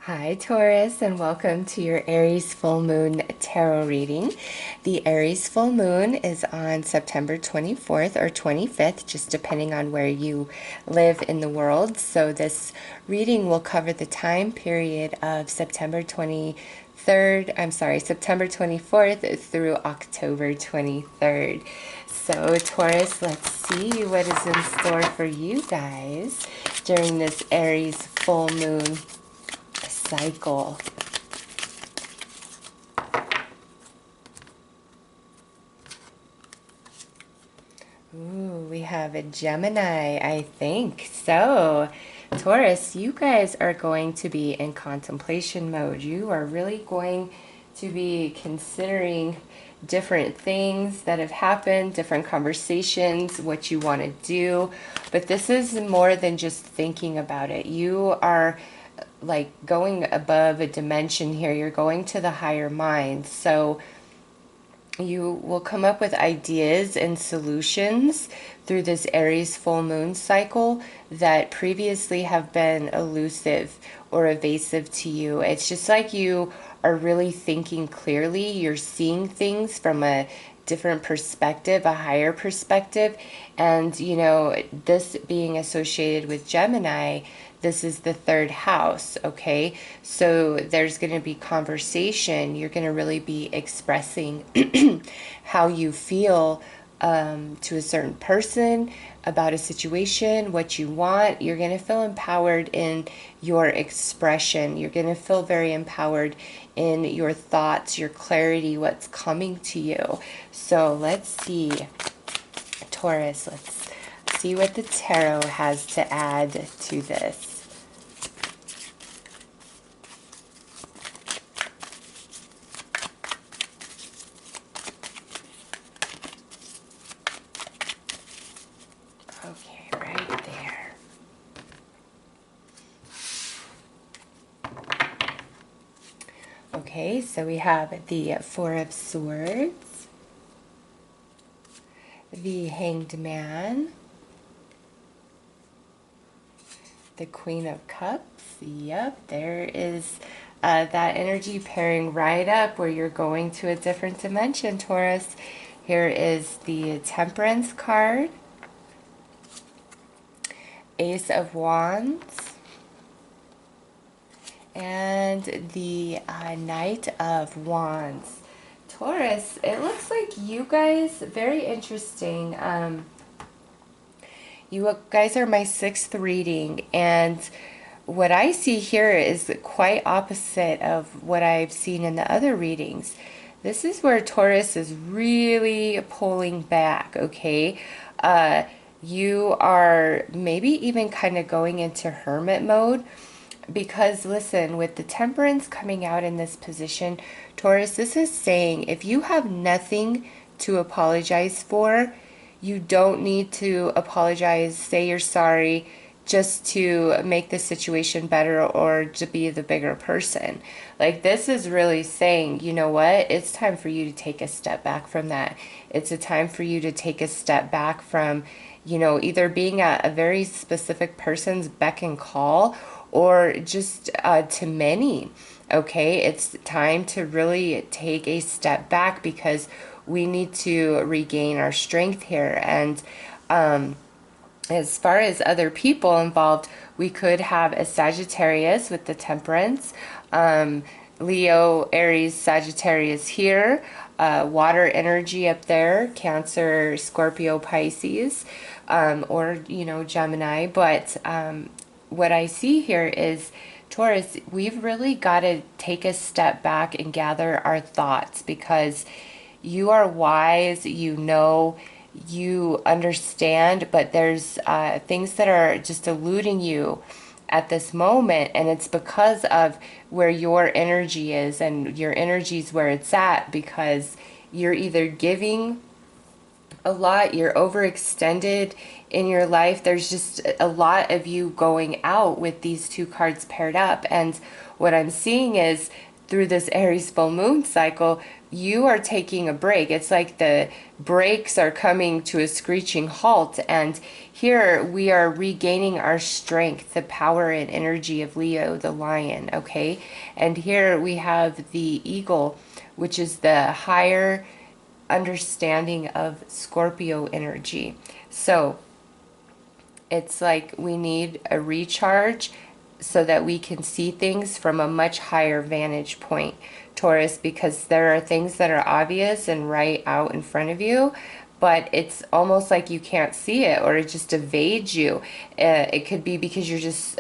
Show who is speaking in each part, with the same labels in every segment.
Speaker 1: Hi, Taurus, and welcome to your Aries full moon tarot reading. The Aries full moon is on September 24th or 25th, just depending on where you live in the world. So, this reading will cover the time period of September 24th through October 23rd. So, Taurus, let's see what is in store for you guys during this Aries full moon cycle. Ooh, we have a Gemini, I think. So, Taurus, you guys are going to be in contemplation mode. You are really going to be considering different things that have happened, different conversations, what you want to do. But this is more than just thinking about it. You are like going above a dimension here. You're going to the higher mind. So you will come up with ideas and solutions through this Aries full moon cycle that previously have been elusive or evasive to you. It's just like you are really thinking clearly. You're seeing things from a different perspective, a higher perspective. And, you know, this being associated with Gemini, this is the third house, okay? So there's going to be conversation. You're going to really be expressing how you feel to a certain person about a situation, what you want. You're going to feel empowered in your expression. You're going to feel very empowered in your thoughts, your clarity, what's coming to you. So let's see, Taurus, let's see what the tarot has to add to this. Okay, right there. Okay, so we have the Four of Swords, the Hanged Man, the Queen of Cups. Yep, there is that energy pairing right up where you're going to a different dimension, Taurus. Here is the Temperance card, Ace of Wands, and the Knight of Wands. Taurus, it looks like you guys, very interesting. You guys are my sixth reading, and what I see here is quite opposite of what I've seen in the other readings. This is where Taurus is really pulling back, okay? You are maybe even kind of going into hermit mode because, listen, with the Temperance coming out in this position, Taurus, this is saying if you have nothing to apologize for, you don't need to apologize, say you're sorry, just to make the situation better or to be the bigger person. Like, this is really saying, you know what? It's time for you to take a step back from that. It's a time for you to take a step back from, you know, either being at a very specific person's beck and call or just to many. Okay, it's time to really take a step back because we need to regain our strength here. And as far as other people involved, we could have a Sagittarius with the Temperance, Leo, Aries, Sagittarius here, water energy up there, Cancer, Scorpio, Pisces, or, you know, Gemini. But what I see here is, Taurus, we've really got to take a step back and gather our thoughts because you are wise, you know, you understand, but there's things that are just eluding you at this moment, and it's because of where your energy is, and your energy is where it's at because you're either giving a lot, you're overextended in your life. There's just a lot of you going out with these two cards paired up, and what I'm seeing is through this Aries full moon cycle, you are taking a break. It's like the brakes are coming to a screeching halt. And here we are regaining our strength, the power and energy of Leo, the lion, okay? And here we have the eagle, which is the higher understanding of Scorpio energy. So it's like we need a recharge so that we can see things from a much higher vantage point, Taurus, because there are things that are obvious and right out in front of you, but it's almost like you can't see it, or it just evades you. It could be because you're just,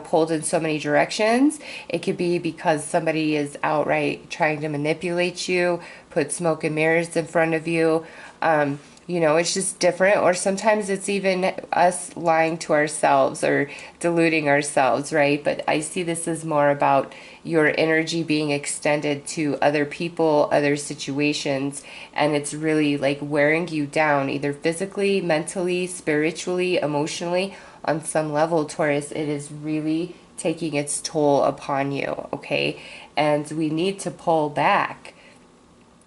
Speaker 1: pulled in so many directions. It could be because somebody is outright trying to manipulate you, put smoke and mirrors in front of you. It's just different. Or sometimes it's even us lying to ourselves or deluding ourselves, right? But I see this as more about your energy being extended to other people, other situations, and it's really like wearing you down, either physically, mentally, spiritually, emotionally. On some level, Taurus, it is really taking its toll upon you, okay? And we need to pull back.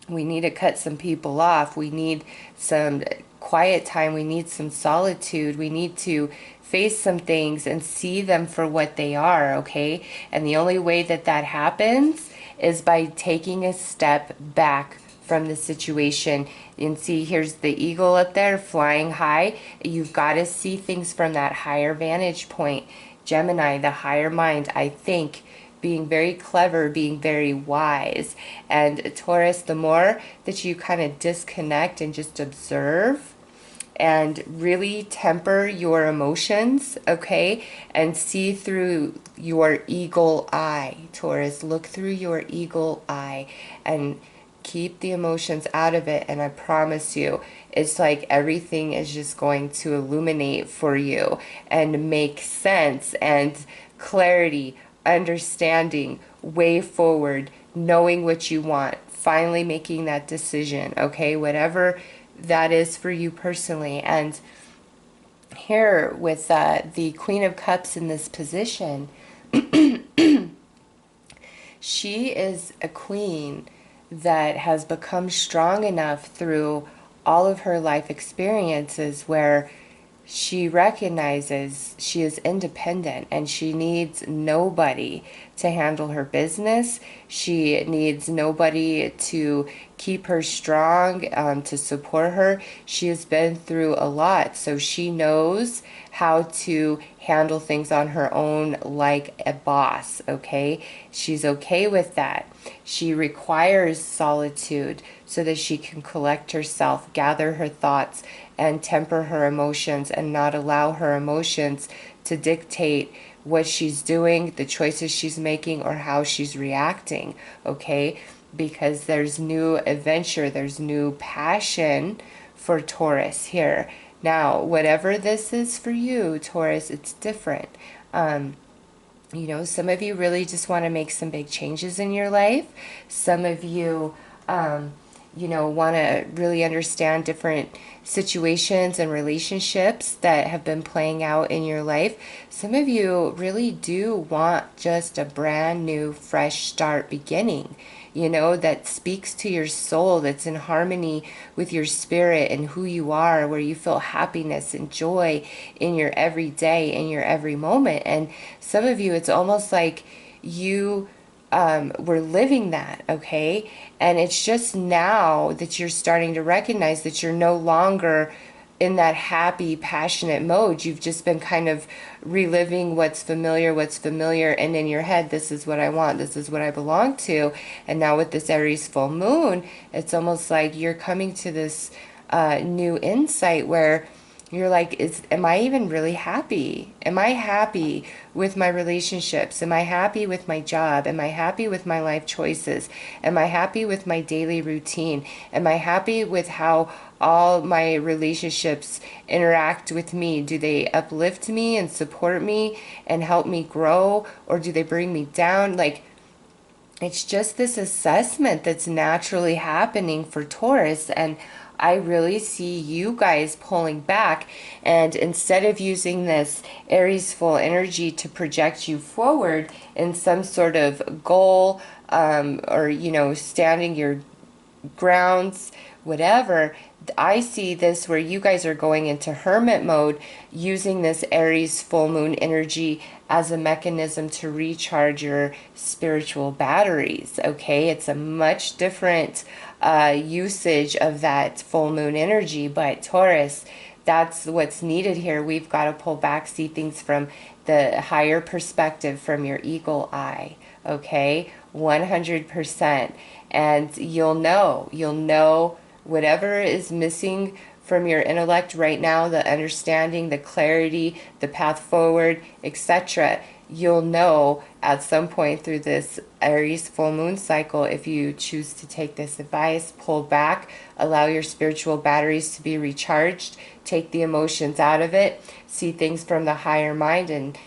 Speaker 1: We need to cut some people off. We need some quiet time. We need some solitude. We need to face some things and see them for what they are, okay? And the only way that that happens is by taking a step back from the situation. And see, here's the eagle up there flying high. You've got to see things from that higher vantage point. Gemini, the higher mind, I think, being very clever, being very wise. And Taurus, the more that you kind of disconnect and just observe and really temper your emotions, okay, and see through your eagle eye, Taurus, look through your eagle eye and keep the emotions out of it, and I promise you, it's like everything is just going to illuminate for you and make sense and clarity, understanding, way forward, knowing what you want, finally making that decision, okay, whatever that is for you personally. And here with the Queen of Cups in this position, she is a queen that has become strong enough through all of her life experiences where she recognizes she is independent and she needs nobody to handle her business. She needs nobody to keep her strong, to support her. She has been through a lot, so she knows how to handle things on her own like a boss, okay? She's okay with that. She requires solitude so that she can collect herself, gather her thoughts, and temper her emotions and not allow her emotions to dictate what she's doing, the choices she's making, or how she's reacting, okay? Because there's new adventure, there's new passion for Taurus here. Now, whatever this is for you, Taurus, it's different. Some of you really just want to make some big changes in your life. Some of you, want to really understand different situations and relationships that have been playing out in your life. Some of you really do want just a brand new, fresh start beginning, that speaks to your soul, that's in harmony with your spirit and who you are, where you feel happiness and joy in your everyday, in your every moment. And some of you, it's almost like you were living that, okay? And it's just now that you're starting to recognize that you're no longer in that happy, passionate mode. You've just been kind of reliving what's familiar, and in your head, this is what I want, this is what I belong to. And now with this Aries full moon, it's almost like you're coming to this new insight where you're like, am I even really happy? Am I happy with my relationships? Am I happy with my job? Am I happy with my life choices? Am I happy with my daily routine? Am I happy with how all my relationships interact with me? Do they uplift me and support me and help me grow? Or do they bring me down? Like, it's just this assessment that's naturally happening for Taurus. And I really see you guys pulling back, and instead of using this Aries full energy to project you forward in some sort of goal, or, you know, standing your grounds, whatever. I see this where you guys are going into hermit mode, using this Aries full moon energy as a mechanism to recharge your spiritual batteries. Okay, it's a much different usage of that full moon energy, but Taurus, that's what's needed here. We've got to pull back, see things from the higher perspective, from your eagle eye. Okay, 100%. And you'll know whatever is missing from your intellect right now, the understanding, the clarity, the path forward, etc. You'll know at some point through this Aries full moon cycle, if you choose to take this advice, pull back, allow your spiritual batteries to be recharged, take the emotions out of it, see things from the higher mind, and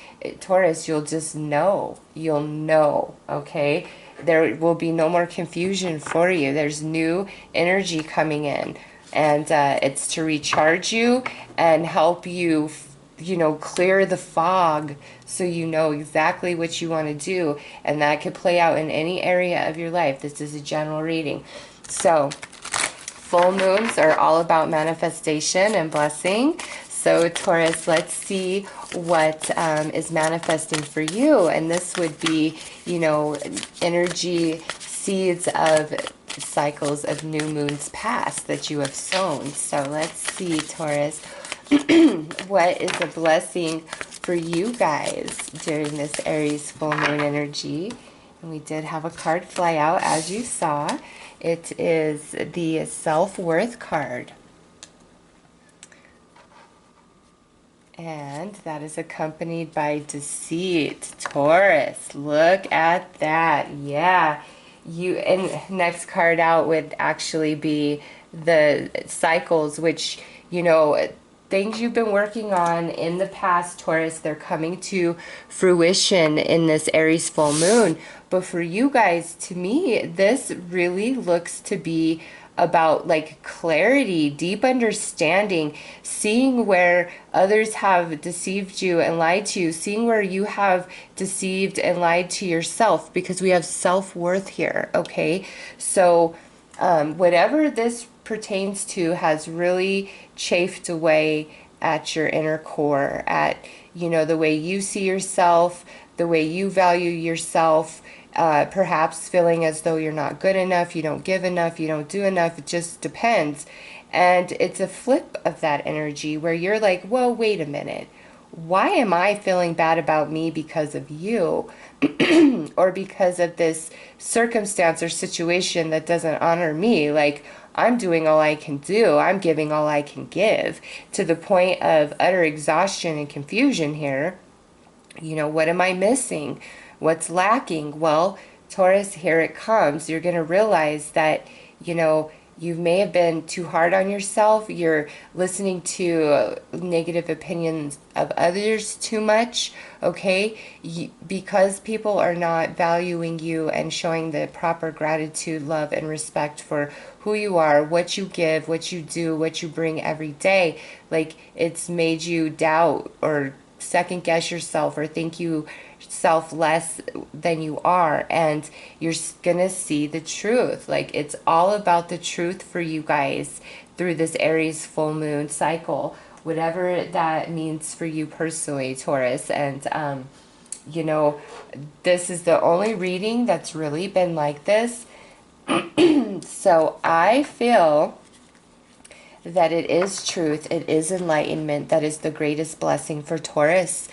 Speaker 1: Taurus, you'll just know. You'll know, okay? There will be no more confusion for you. There's new energy coming in, and it's to recharge you and help you, you know, clear the fog so you know exactly what you want to do, and that could play out in any area of your life. This is a general reading. So full moons are all about manifestation and blessing. So Taurus, let's see what is manifesting for you. And this would be, you know, energy seeds of cycles of new moons past that you have sown. So let's see, Taurus, what is a blessing for you guys during this Aries full moon energy. And we did have a card fly out, as you saw. It is the self-worth card. And that is accompanied by deceit. Taurus, look at that. Yeah. And next card out would actually be the cycles, which, you know, things you've been working on in the past, Taurus, they're coming to fruition in this Aries full moon. But for you guys, to me, this really looks to be about like clarity, deep understanding, seeing where others have deceived you and lied to you, seeing where you have deceived and lied to yourself, because we have self-worth here, okay? So whatever this pertains to has really chafed away at your inner core, at, you know, the way you see yourself, the way you value yourself, perhaps feeling as though you're not good enough, you don't give enough, you don't do enough. It just depends. And it's a flip of that energy where you're like, well, wait a minute. Why am I feeling bad about me because of you or because of this circumstance or situation that doesn't honor me? Like, I'm doing all I can do. I'm giving all I can give, to the point of utter exhaustion and confusion here. You know, what am I missing? What's lacking? Well, Taurus, here it comes. You're going to realize that, you know, you may have been too hard on yourself. You're listening to negative opinions of others too much, okay? Because people are not valuing you and showing the proper gratitude, love, and respect for who you are, what you give, what you do, what you bring every day. Like, it's made you doubt or second guess yourself or think you self less than you are, and you're gonna see the truth. Like, it's all about the truth for you guys through this Aries full moon cycle, whatever that means for you personally, Taurus. And you know, this is the only reading that's really been like this. So I feel that it is truth, it is enlightenment, that is the greatest blessing for Taurus,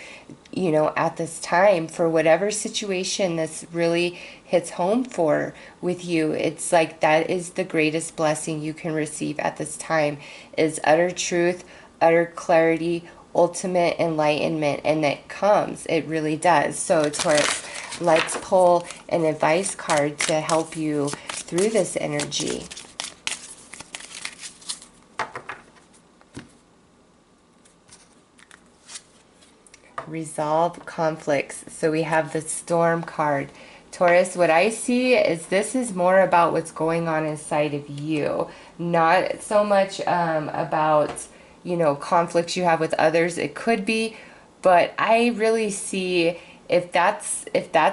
Speaker 1: you know, at this time, for whatever situation this really hits home for with you. It's like that is the greatest blessing you can receive at this time, is utter truth, utter clarity, ultimate enlightenment, and it comes, it really does. So Taurus, let's pull an advice card to help you through this energy. Resolve conflicts. So we have the Storm card. Taurus, what I see is this is more about what's going on inside of you, not so much about, you know, conflicts you have with others. It could be, but I really see, if that's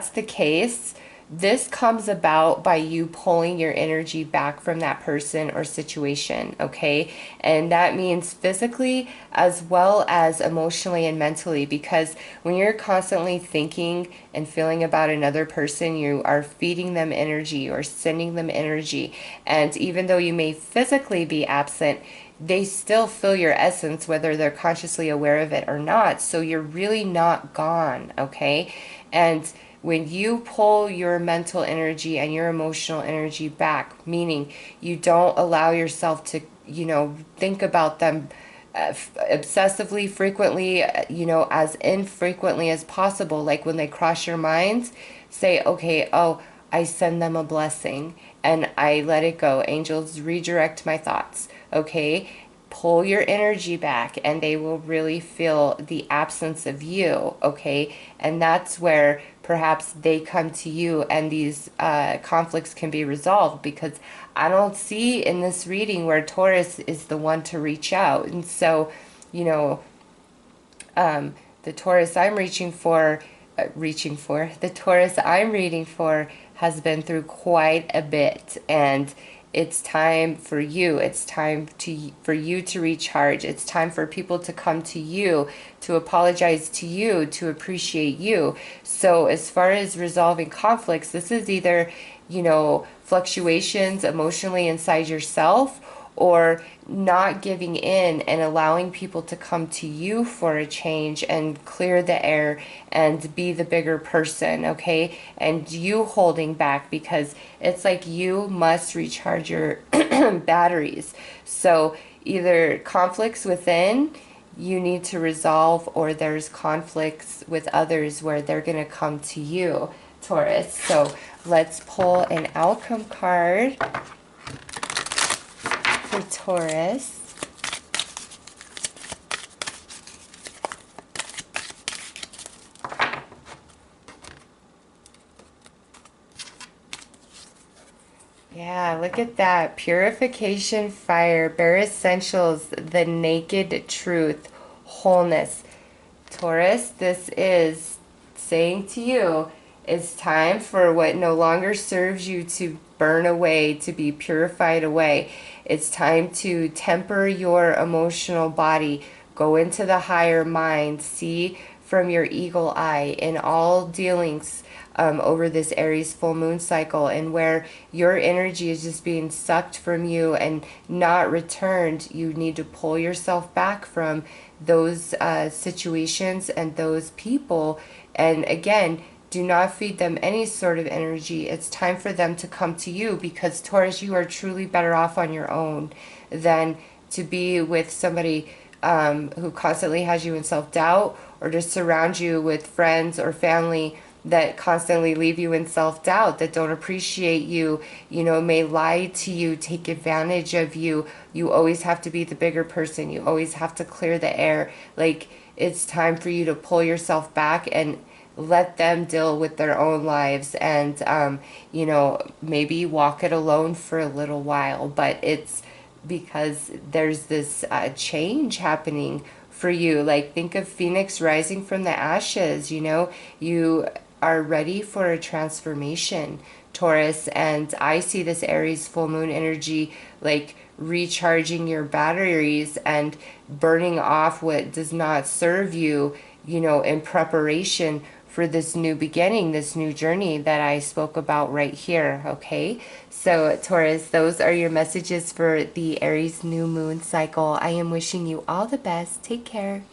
Speaker 1: the case, this comes about by you pulling your energy back from that person or situation, okay? And that means physically as well as emotionally and mentally, because when you're constantly thinking and feeling about another person, you are feeding them energy or sending them energy. And even though you may physically be absent, they still feel your essence, whether they're consciously aware of it or not. So you're really not gone, okay? And when you pull your mental energy and your emotional energy back, meaning you don't allow yourself to, think about them obsessively, frequently, as infrequently as possible, like when they cross your minds, say, okay, oh, I send them a blessing and I let it go. Angels, redirect my thoughts, okay? Pull your energy back and they will really feel the absence of you, okay? And that's where perhaps they come to you and these conflicts can be resolved, because I don't see in this reading where Taurus is the one to reach out. And so, you know, the Taurus I'm the Taurus I'm reading for has been through quite a bit, and it's time for you. It's time for you to recharge. It's time for people to come to you, to apologize to you, to appreciate you. So as far as resolving conflicts, this is either, fluctuations emotionally inside yourself, or not giving in and allowing people to come to you for a change and clear the air and be the bigger person, okay? And you holding back because it's like you must recharge your batteries. So either conflicts within you need to resolve, or there's conflicts with others where they're going to come to you, Taurus. So let's pull an outcome card for Taurus. Yeah, look at that. Purification, fire, bare essentials, the naked truth, wholeness. Taurus, this is saying to you, it's time for what no longer serves you to burn away, to be purified away. It's time to temper your emotional body, go into the higher mind, see from your eagle eye in all dealings over this Aries full moon cycle, and where your energy is just being sucked from you and not returned. You need to pull yourself back from those situations and those people. And again, do not feed them any sort of energy. It's time for them to come to you, because Taurus, you are truly better off on your own than to be with somebody who constantly has you in self-doubt, or to surround you with friends or family that constantly leave you in self-doubt, that don't appreciate you, may lie to you, take advantage of you. You always have to be the bigger person. You always have to clear the air. Like, it's time for you to pull yourself back and let them deal with their own lives, and maybe walk it alone for a little while. But it's because there's this change happening for you. Like, think of Phoenix rising from the ashes. You are ready for a transformation, Taurus. And I see this Aries full moon energy like recharging your batteries and burning off what does not serve you, in preparation for this new beginning, this new journey that I spoke about right here, okay? So, Taurus, those are your messages for the Aries new moon cycle. I am wishing you all the best. Take care.